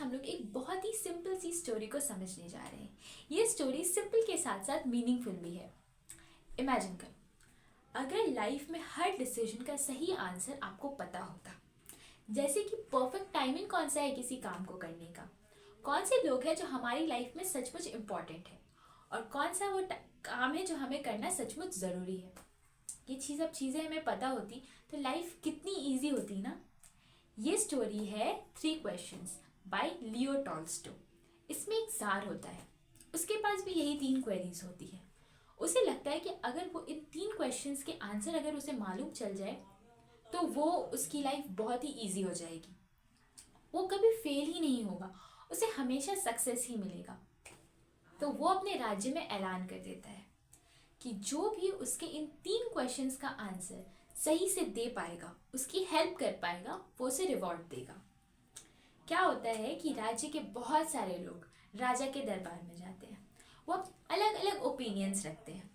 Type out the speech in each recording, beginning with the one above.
हम लोग एक बहुत ही सिंपल सी स्टोरी को समझने जा रहे हैं। ये स्टोरी सिंपल के साथ साथ मीनिंगफुल भी है। इमेजिन करो, अगर लाइफ में हर डिसीजन का सही आंसर आपको पता होता, जैसे कि परफेक्ट टाइमिंग कौन सा है किसी काम को करने का, कौन से लोग हैं जो हमारी लाइफ में सचमुच इम्पोर्टेंट है, और कौन सा वो काम है जो हमें करना सचमुच ज़रूरी है। ये सब चीज़ें हमें पता होती तो लाइफ कितनी ईजी होती ना। ये स्टोरी है 3 क्वेश्चंस बाय लियो टॉल्स्टो। इसमें एक जार होता है, उसके पास भी यही 3 क्वेरीज होती है। उसे लगता है कि अगर वो इन 3 क्वेश्चंस के आंसर अगर उसे मालूम चल जाए तो वो उसकी लाइफ बहुत ही ईजी हो जाएगी। वो कभी फेल ही नहीं होगा, उसे हमेशा सक्सेस ही मिलेगा। तो वो अपने राज्य में ऐलान कर देता है कि जो भी उसके इन 3 क्वेश्चंस का आंसर सही से दे पाएगा, उसकी हेल्प कर पाएगा, वो उसे रिवॉर्ड देगा। क्या होता है कि राज्य के बहुत सारे लोग राजा के दरबार में जाते हैं। वो अलग अलग ओपिनियंस रखते हैं।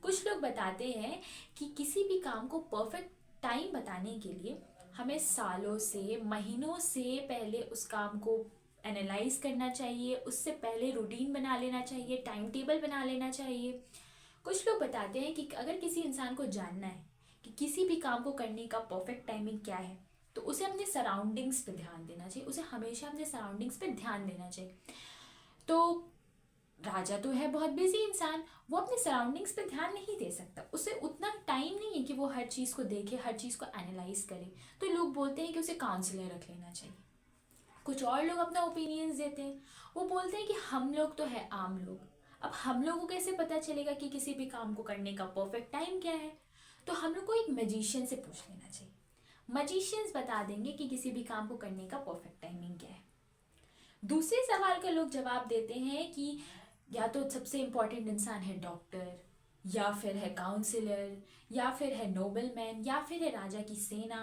कुछ लोग बताते हैं कि किसी भी काम को परफेक्ट टाइम बताने के लिए हमें सालों से महीनों से पहले उस काम को एनालाइज करना चाहिए, उससे पहले रूटीन बना लेना चाहिए, टाइम टेबल बना लेना चाहिए। कुछ लोग बताते हैं कि अगर किसी इंसान को जानना है कि किसी भी काम को करने का परफेक्ट टाइमिंग क्या है, तो उसे अपने सराउंडिंग्स पे ध्यान देना चाहिए। उसे हमेशा अपने सराउंडिंग्स पे ध्यान देना चाहिए। तो राजा तो है बहुत बिजी इंसान, वो अपने सराउंडिंग्स पे ध्यान नहीं दे सकता। उसे उतना टाइम नहीं है कि वो हर चीज़ को देखे, हर चीज़ को एनालाइज करे। तो लोग बोलते हैं कि उसे काउंसलर रख लेना चाहिए। कुछ और लोग अपना ओपिनियंस देते हैं। वो बोलते हैं कि हम लोग तो है आम लोग, अब हम लोगों को कैसे पता चलेगा कि किसी भी काम को करने का परफेक्ट टाइम क्या है। तो हम लोग को एक मैजिशियन से पूछ लेना चाहिए। मैजिशियंस बता देंगे कि किसी भी काम को करने का परफेक्ट टाइमिंग क्या है। दूसरे सवाल का लोग जवाब देते हैं कि या तो सबसे इम्पोर्टेंट इंसान है डॉक्टर, या फिर है काउंसलर, या फिर है नोबलमैन, या फिर है राजा की सेना।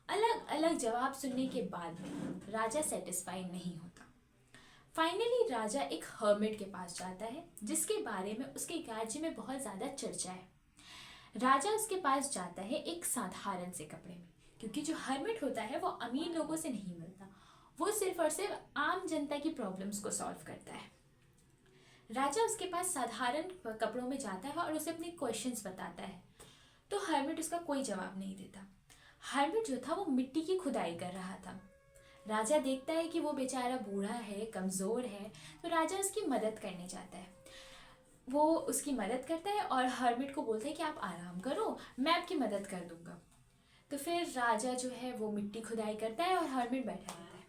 अलग अलग जवाब सुनने के बाद में राजा सेटिस्फाई नहीं होता। फाइनली राजा एक हर्मिट के पास जाता है, जिसके बारे में उसके राज्य में बहुत ज़्यादा चर्चा है। राजा उसके पास जाता है एक साधारण से कपड़े में, क्योंकि जो हर्मिट होता है वो अमीर लोगों से नहीं मिलता। वो सिर्फ और सिर्फ आम जनता की प्रॉब्लम्स को सॉल्व करता है। राजा उसके पास साधारण कपड़ों में जाता है और उसे अपने क्वेश्चंस बताता है। तो हर्मिट उसका कोई जवाब नहीं देता। हर्मिट जो था वो मिट्टी की खुदाई कर रहा था। राजा देखता है कि वो बेचारा बूढ़ा है, कमज़ोर है, तो राजा उसकी मदद करने जाता है। वो उसकी मदद करता है और हर्मिट को बोलता है कि आप आराम करो, मैं आपकी मदद कर दूंगा। तो फिर राजा जो है वो मिट्टी खुदाई करता है और हर्मिट बैठा रहता है।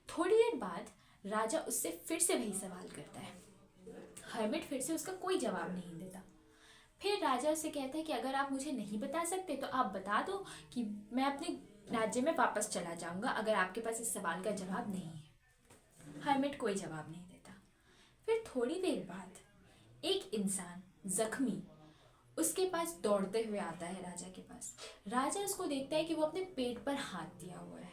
थोड़ी देर बाद राजा उससे फिर से वही सवाल करता है। हर्मिट फिर से उसका कोई जवाब नहीं देता। फिर राजा उससे कहता है कि अगर आप मुझे नहीं बता सकते तो आप बता दो कि मैं अपने राज्य में वापस चला जाऊंगा, अगर आपके पास इस सवाल का जवाब नहीं है। हर्मिट कोई जवाब नहीं देता। फिर थोड़ी देर बाद एक इंसान जख्मी उसके पास दौड़ते हुए आता है राजा के पास। राजा उसको देखता है कि वो अपने पेट पर हाथ दिया हुआ है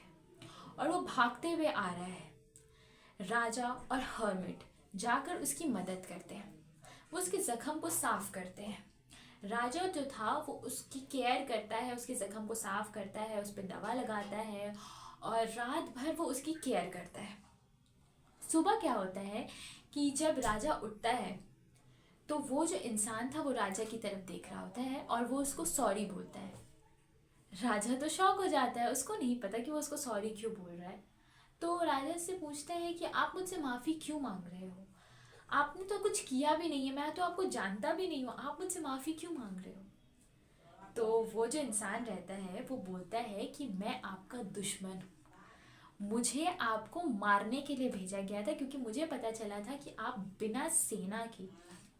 और वो भागते हुए आ रहा है। राजा और हर्मिट जाकर उसकी मदद करते हैं। वो उसके जख्म को साफ करते हैं। राजा जो था वो उसकी केयर करता है, उसके जख्म को साफ करता है, उस पर दवा लगाता है और रात भर वो उसकी केयर करता है। सुबह क्या होता है कि जब राजा उठता है तो वो जो इंसान था वो राजा की तरफ देख रहा होता है और वो उसको सॉरी बोलता है। राजा तो शॉक हो जाता है, उसको नहीं पता कि वो उसको सॉरी क्यों बोल रहा है। तो राजा से पूछता है कि आप मुझसे माफ़ी क्यों मांग रहे हो, आपने तो कुछ किया भी नहीं है, मैं तो आपको जानता भी नहीं हूँ, आप मुझसे माफ़ी क्यों मांग रहे हो। तो वो जो इंसान रहता है वो बोलता है कि मैं आपका दुश्मन हूँ, मुझे आपको मारने के लिए भेजा गया था, क्योंकि मुझे पता चला था कि आप बिना सेना के,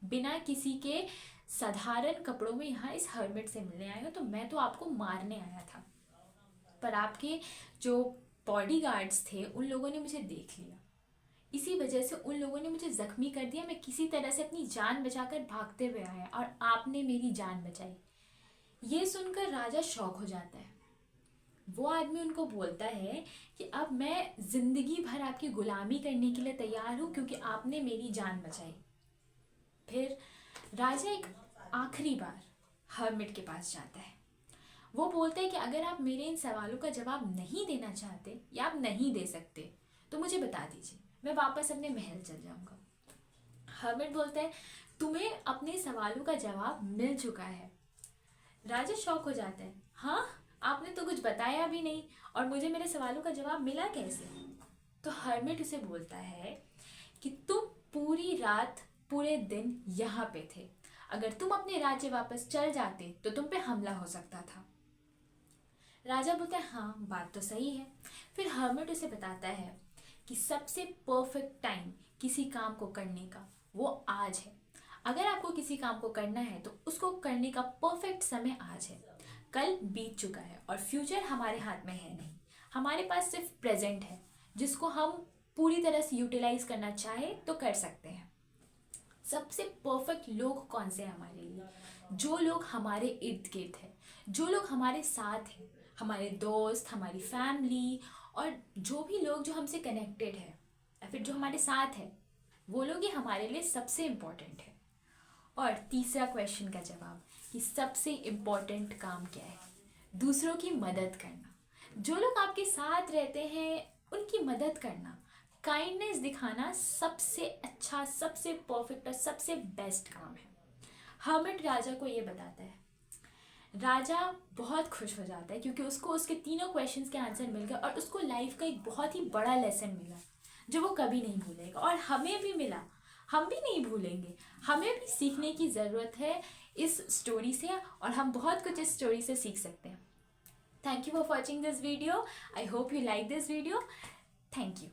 बिना किसी के साधारण कपड़ों में यहाँ इस हर्मिट से मिलने आए हो, तो मैं तो आपको मारने आया था। पर आपके जो बॉडीगार्ड्स थे उन लोगों ने मुझे देख लिया, इसी वजह से उन लोगों ने मुझे जख्मी कर दिया। मैं किसी तरह से अपनी जान बचाकर भागते हुए आया और आपने मेरी जान बचाई। ये सुनकर राजा शॉक हो जाता है। वो आदमी उनको बोलता है कि अब मैं जिंदगी भर आपकी गुलामी करने के लिए तैयार हूँ, क्योंकि आपने मेरी जान बचाई। फिर राजा एक आखिरी बार हर्मिट के पास जाता है। वो बोलता है कि अगर आप मेरे इन सवालों का जवाब नहीं देना चाहते या आप नहीं दे सकते तो मुझे बता दीजिए, मैं वापस अपने महल चल जाऊंगा। हर्मिट बोलता है तुम्हें अपने सवालों का जवाब मिल चुका है। राजा शॉक हो जाता है, हाँ आपने तो कुछ बताया भी नहीं और मुझे मेरे सवालों का जवाब मिला कैसे? तो हर्मिट उसे बोलता है कि तुम पूरी रात पूरे दिन यहाँ पे थे, अगर तुम अपने राज्य वापस चल जाते तो तुम पे हमला हो सकता था। राजा बोलता है हाँ बात तो सही है। फिर हर्मिट उसे बताता है कि सबसे परफेक्ट टाइम किसी काम को करने का वो आज है। अगर आपको किसी काम को करना है तो उसको करने का परफेक्ट समय आज है। कल बीत चुका है और फ्यूचर हमारे हाथ में है नहीं, हमारे पास सिर्फ प्रेजेंट है जिसको हम पूरी तरह से यूटिलाइज करना चाहे तो कर सकते हैं। सबसे परफेक्ट लोग कौन से हैं हमारे लिए? जो लोग हमारे इर्द गिर्द हैं, जो लोग हमारे साथ हैं, हमारे दोस्त, हमारी फैमिली और जो भी लोग जो हमसे कनेक्टेड है या फिर जो हमारे साथ है, वो लोग ही हमारे लिए सबसे इम्पोर्टेंट है। और तीसरा क्वेश्चन का जवाब कि सबसे इम्पोर्टेंट काम क्या है? दूसरों की मदद करना। जो लोग आपके साथ रहते हैं उनकी मदद करना, काइंडनेस दिखाना सबसे अच्छा, सबसे परफेक्ट और सबसे बेस्ट काम है। हर्मिट राजा को ये बताता है। राजा बहुत खुश हो जाता है क्योंकि उसको उसके तीनों क्वेश्चंस के आंसर मिल गए और उसको लाइफ का एक बहुत ही बड़ा लेसन मिला जो वो कभी नहीं भूलेगा। और हमें भी मिला, हम भी नहीं भूलेंगे। हमें भी सीखने की ज़रूरत है इस स्टोरी से और हम बहुत कुछ इस स्टोरी से सीख सकते हैं। Thank you for watching this video. I hope you like this video. Thank you.